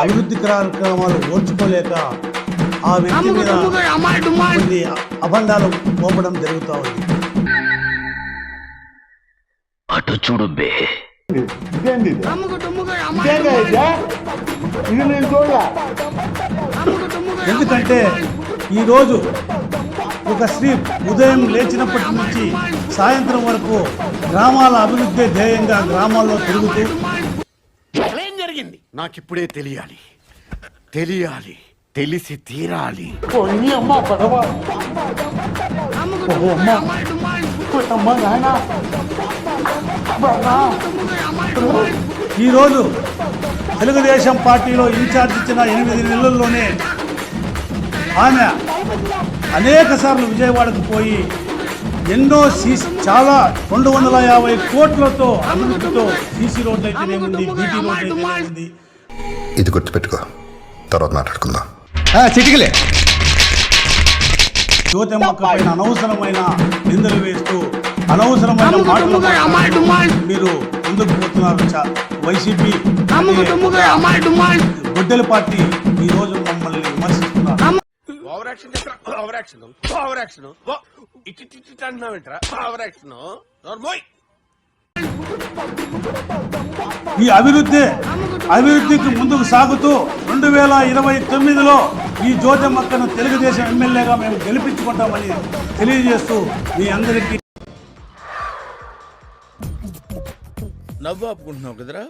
అభివృద్ధి కార్యక్రమాలు ఓర్చుకోలేక ఆ వ్యక్తి మీద కొన్ని అబండాలు మోపడం జరుగుతూ ఉంది. అటు చూడు బే. ఎందుకంటే ఈరోజు ఒక స్త్రీ ఉదయం లేచినప్పటి నుంచి సాయంత్రం వరకు గ్రామాల అభివృద్ధి ధ్యేయంగా గ్రామాల్లో తిరుగుతూ ఏం జరిగింది నాకిప్పుడే తెలియాలి, తెలిసి తీరాలి. ఈరోజు తెలుగుదేశం పార్టీలో ఇన్ఛార్జ్ ఇచ్చిన 8 నెలల్లోనే ఆమె అనేక సార్లు విజయవాడకు పోయి ఎన్నో చాలా 250 కోట్లతో అభివృద్ధితో సీసీ రోడ్లు అయితేనేముంది, బీటీ రోడ్లు అయితేనేముంది. ఇది గుర్తుపెట్టుకో, తర్వాత మాట్లాడుకుందాం. చిటికలే జ్యోతమ్మక్క పైన అనవసరమైన నిందలు వేస్తూ అనవసరమైన మాటలు మీరు ముందుకు పోతున్నారు. వైసీపీ గొడ్డెల పార్టీ ఈ రోజు మమ్మల్ని విమర్శిస్తున్నారు. ఈ అభివృద్ధికి ముందుకు సాగుతూ 2029లో ఈ జ్యోతమ్మక్కను తెలుగుదేశం ఎమ్మెల్యేగా మేము గెలిపించుకుంటామని తెలియజేస్తూ మీ అందరికీ నవ్వు ఆపుకుంటున్నావు కదరా.